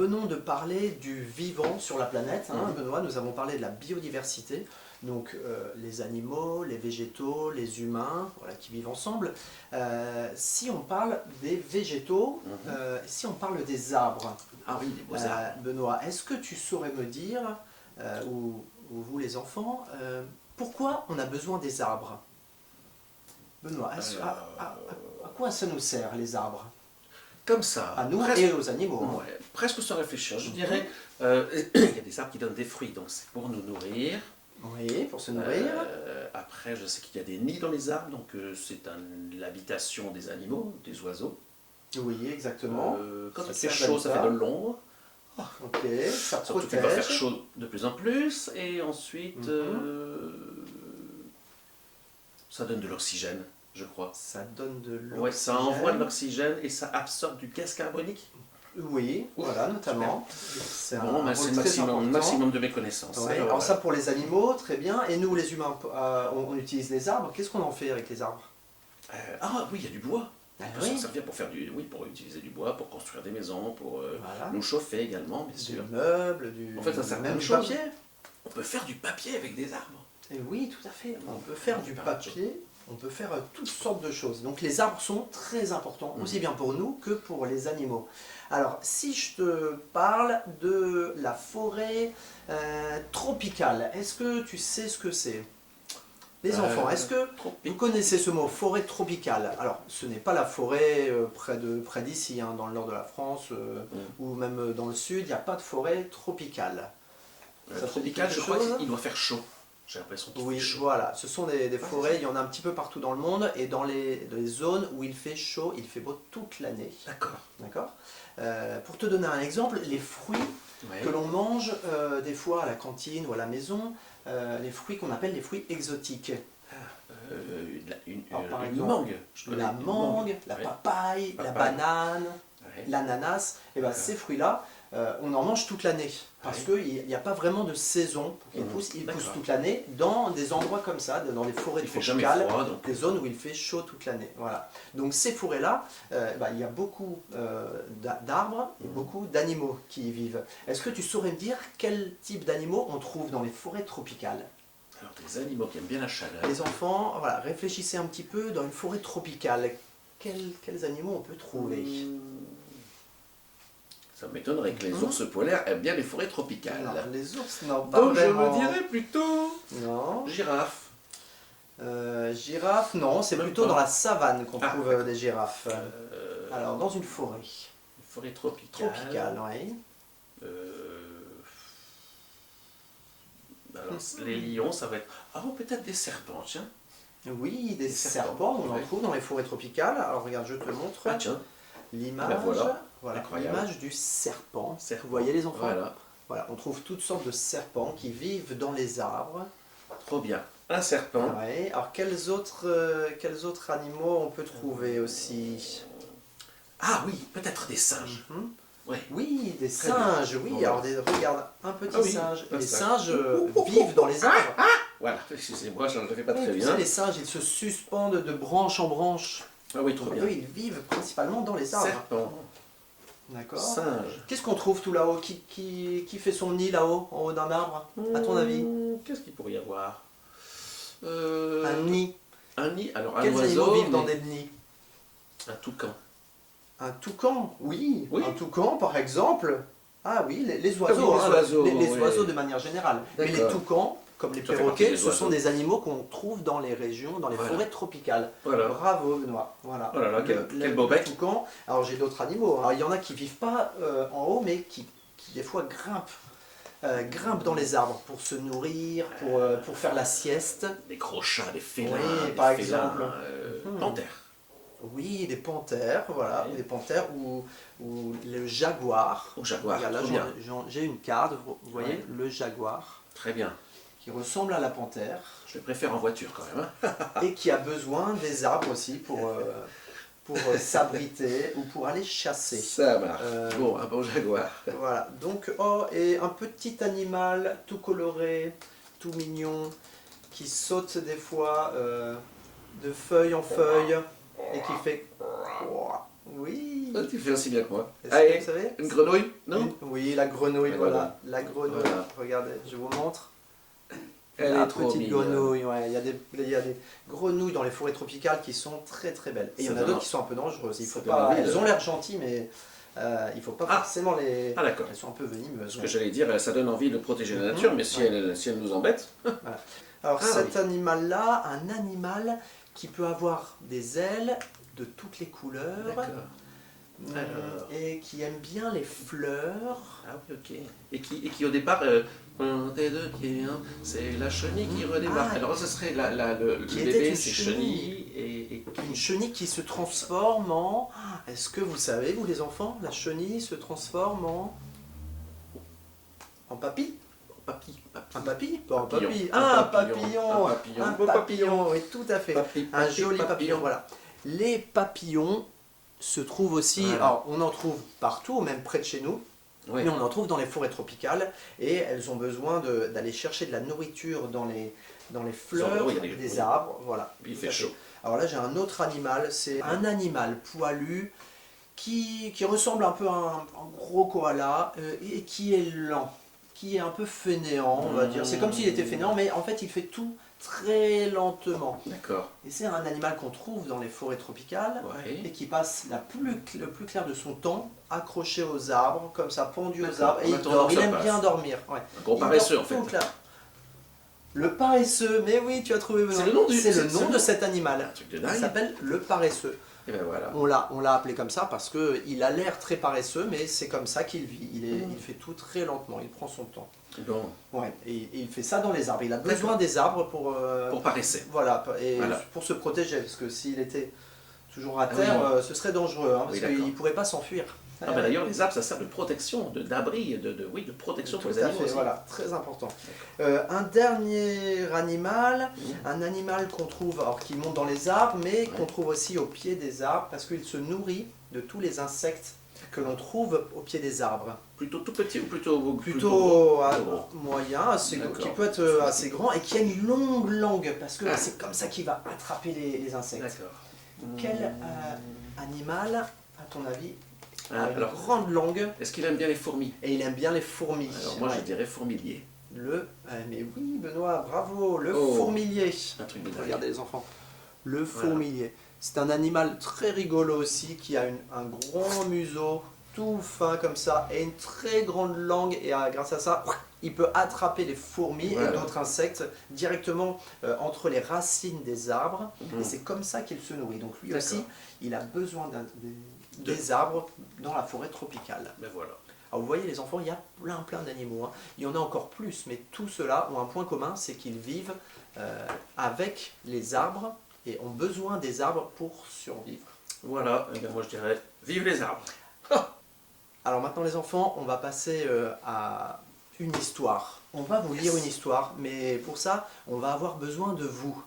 venons de parler du vivant sur la planète, hein, Benoît, nous avons parlé de la biodiversité, donc les animaux, les végétaux, les humains, voilà, qui vivent ensemble. Si on parle des végétaux, si on parle des arbres, Ah oui, les beaux arbres. Benoît, est-ce que tu saurais me dire, ou vous les enfants, pourquoi on a besoin des arbres? Benoît, à quoi ça nous sert les arbres? Comme ça. À nous presque, et aux animaux. Hein. ouais, presque sans réfléchir. Je dirais, il y a des arbres qui donnent des fruits, donc c'est pour nous nourrir. Oui, pour se nourrir. Après, je sais qu'il y a des nids dans les arbres, donc c'est l'habitation des animaux, des oiseaux. Oui, exactement. Quand Ça il fait sert chaud, ça fait d'habitat. de l'ombre. Ok, ça Surtout qu'il va faire protège. chaud de plus en plus. Et ensuite, ça donne de l'oxygène, je crois. Ça donne de l'oxygène. Ouais, ça envoie de l'oxygène et ça absorbe du gaz carbonique. Oui, voilà, notamment. C'est Bon, ben, c'est le maximum de mes connaissances. Ouais, alors ça pour les animaux, très bien. Et nous, les humains, on utilise les arbres. Qu'est-ce qu'on en fait avec les arbres? Ah oui, il y a du bois. On peut oui. s'en servir pour faire pour utiliser du bois, pour construire des maisons, pour Voilà. nous chauffer également, bien sûr. Du meuble, En fait, ça sert même plein de du choses. papier. On peut faire du papier avec des arbres. Et oui, tout à fait. On peut faire du papier, on peut faire toutes sortes de choses. Donc les arbres sont très importants, aussi bien pour nous que pour les animaux. Alors, si je te parle de la forêt tropicale, est-ce que tu sais ce que c'est? Les enfants, est-ce que vous connaissez ce mot, forêt tropicale? Alors, ce n'est pas la forêt près d'ici, hein, dans le nord de la France, ou même dans le sud, il n'y a pas de forêt tropicale. Ça Tropical, je crois qu'il doit faire chaud. J'ai l'impression qu'il fait chaud. Voilà, ce sont des forêts, il y en a un petit peu partout dans le monde, et dans les zones où il fait chaud, il fait beau toute l'année. D'accord. D'accord. Pour te donner un exemple, les fruits que l'on mange des fois à la cantine ou à la maison, les fruits qu'on appelle les fruits exotiques. Une mangue. La une mangue, la papaye, la banane, l'ananas, et ben ces fruits-là, on en mange toute l'année. Parce qu'il n'y a pas vraiment de saison pour qu'ils poussent. Ils poussent toute l'année dans des endroits comme ça, dans des forêts tropicales, des zones où il fait chaud toute l'année. Voilà. Donc ces forêts-là, il y a beaucoup d'arbres et beaucoup d'animaux qui y vivent. Est-ce que tu saurais me dire quel type d'animaux on trouve dans les forêts tropicales? Alors des animaux qui aiment bien la chaleur. Les enfants, voilà, réfléchissez un petit peu dans une forêt tropicale. Quels animaux on peut trouver? Ça m'étonnerait que les ours polaires aiment bien les forêts tropicales. Non, les ours, non, pas donc vraiment. je me dirais plutôt non. Girafe. Girafe, non, c'est plutôt pas. dans la savane qu'on trouve des girafes. Alors, dans une forêt. Une forêt tropicale. Tropicale, oui. Alors, les lions, ça va être... Ah bon, peut-être des serpents, tiens. Oui, des serpents, on en trouve dans les forêts tropicales. Alors, regarde, je te montre. Ah tiens. L'image, Ben voilà. l'image du serpent. Vous voyez les enfants? Voilà, on trouve toutes sortes de serpents qui vivent dans les arbres. Trop bien. Un serpent. Ouais. Alors quels autres animaux on peut trouver aussi? Ah oui, peut-être des singes. Oui, des singes, oui. Voilà. Alors regarde, un petit singe. Les singes singe. vivent dans les arbres. Voilà, excusez-moi, je ne le fais pas très Tu bien. sais, les singes, ils se suspendent de branche en branche. Ah oui, trop bien. Eux, ils vivent principalement dans les arbres. Serpent. D'accord. Singe. Qu'est-ce qu'on trouve tout là-haut? Qui fait son nid là-haut, en haut d'un arbre, à ton avis? Qu'est-ce qu'il pourrait y avoir Un nid. Un nid, alors un Quels oiseau, animaux vivent dans des nids? un toucan. Un toucan, oui. Oui. Un toucan, par exemple. Ah oui, les oiseaux, Ah oui, les oiseaux, les oui. oiseaux de manière générale. Mais les toucans, comme les Ça fait partie perroquets, des ce sont oiseaux. des animaux qu'on trouve dans les régions, dans les forêts tropicales. Voilà. Bravo, Benoît. Voilà. Oh là là, quel beau le bec. toucan. Alors j'ai d'autres animaux. Alors, il y en a qui vivent pas en haut, mais qui des fois grimpent dans les arbres pour se nourrir, pour faire la sieste. Des gros chats, des félins, Oui, des par félins, exemple. panthères. Oui, des panthères, voilà, des panthères ou le jaguar. Au jaguar, Regarde, là, trop bien. j'ai une carte, vous voyez, le jaguar, Très bien. qui ressemble à la panthère Je le préfère en voiture quand même. Hein. et qui a besoin des arbres aussi pour s'abriter ou pour aller chasser. Ça marche. Bon, un bon jaguar. Voilà, donc, oh, et un petit animal tout coloré, tout mignon, qui saute des fois de feuille en feuille et qui fait... Oui, Ah, tu fais aussi bien que moi. Est-ce que Allez, vous savez? une grenouille, non? Oui, la grenouille, La voilà. La grenouille. Voilà. Regardez, je vous montre. Elle La est trop petite mignonne. grenouille, ouais. Il y a des grenouilles dans les forêts tropicales qui sont très très belles. Et il y en a Ça d'autres donne- qui sont un peu dangereuses. Il faut ça donne pas, envie elles de- ont l'air gentilles, mais il faut pas Ah. forcément les. Ah d'accord. Elles sont un peu venimeuses. Ce Ouais. que j'allais dire, ça donne envie de protéger la nature, mais si, Ouais. si elle nous embête, Alors Ah, cet oui. animal-là, un animal qui peut avoir des ailes de toutes les couleurs d'accord. hum, Alors. et qui aime bien les fleurs. Ah oui, ok. Et qui au départ, un des deux pieds, hein, c'est la chenille qui redémarre. Ah. Alors ce serait le Qui était bébé, une c'est chenille. chenille et Une chenille qui se transforme en... Est-ce que vous savez, vous les enfants, la chenille se transforme en papy? papy. Un papy? Pas un Papillon. papy. Un Ah, un papillon. papillon. Un papillon. Un Beau papillon, oui, tout à fait. Papy, Un papy, joli papillon, papillon. voilà. Les papillons se trouvent aussi... Voilà. Alors, on en trouve partout, même près de chez nous. Oui. Mais on en trouve dans les forêts tropicales et elles ont besoin d'aller chercher de la nourriture dans les fleurs où il y a des oui. arbres. Voilà. Puis il Tout fait à fait. chaud. Alors là, j'ai un autre animal. C'est un animal poilu qui ressemble un peu à un gros koala et qui est lent, qui est un peu fainéant, on va dire. C'est comme s'il était fainéant, mais en fait, il fait tout très lentement. D'accord. Et c'est un animal qu'on trouve dans les forêts tropicales Ouais. et qui passe le plus clair de son temps accroché aux arbres, comme ça, pendu aux D'accord, arbres, et en il attendant dort. que Il ça aime passe. bien dormir. Ouais. Un gros Il paresseux dort en fait. tout là. Le paresseux, mais oui, tu as trouvé Benoît. C'est le nom du- C'est le c'est nom le de nom. cet animal. Un truc de Il dingue. s'appelle le paresseux. Et ben voilà. On l'a appelé comme ça parce qu'il a l'air très paresseux, mais c'est comme ça qu'il vit. Il fait tout très lentement, il prend son temps. Bon, Ouais, et il fait ça dans les arbres. Il a besoin des arbres pour paresser. voilà, et Voilà. pour se protéger, parce que s'il était toujours à Ah terre, oui. ce serait dangereux, hein, parce Oui, qu'il d'accord. ne pourrait pas s'enfuir. Ah, bah, d'ailleurs, les arbres, ça sert de protection, d'abri, oui, de protection pour Tout les à animaux fait, aussi. voilà, très important. Un dernier animal, Mmh. un animal qu'on trouve, alors qui monte dans les arbres, mais Ouais. qu'on trouve aussi au pied des arbres, parce qu'il se nourrit de tous les insectes que l'on trouve au pied des arbres. Plutôt tout petit ou plutôt plus Plutôt gros moyen, D'accord. qui peut être assez grand et qui a une longue langue, parce que Ah. c'est comme ça qu'il va attraper les insectes. D'accord. Quel animal, à ton avis, Ah, a une alors, grande langue est-ce qu'il aime bien les fourmis? et il aime bien les fourmis? Alors moi, Ouais. je dirais fourmilier. Mais oui, Benoît, bravo, le Oh. fourmilier. Un truc de dingue. Regardez les enfants. Le Voilà. fourmilier. C'est un animal très rigolo aussi qui a un grand museau, tout fin comme ça, et une très grande langue. Et grâce à ça, il peut attraper les fourmis Voilà. et d'autres insectes directement entre les racines des arbres. Mhm. Et c'est comme ça qu'il se nourrit. Donc lui D'accord. aussi, il a besoin des arbres dans la forêt tropicale. Ben voilà. Alors vous voyez les enfants, il y a plein d'animaux. Hein. Il y en a encore plus, mais tous ceux-là ont un point commun, c'est qu'ils vivent avec les arbres et ont besoin des arbres pour survivre. Voilà, eh bien, moi je dirais vive les arbres. Alors maintenant les enfants, on va passer à une histoire. On va vous lire une histoire, mais pour ça, on va avoir besoin de vous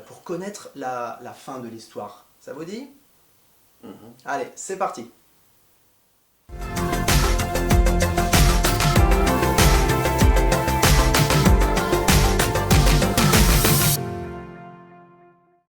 pour connaître la fin de l'histoire. Ça vous dit? Mhm. Allez, c'est parti.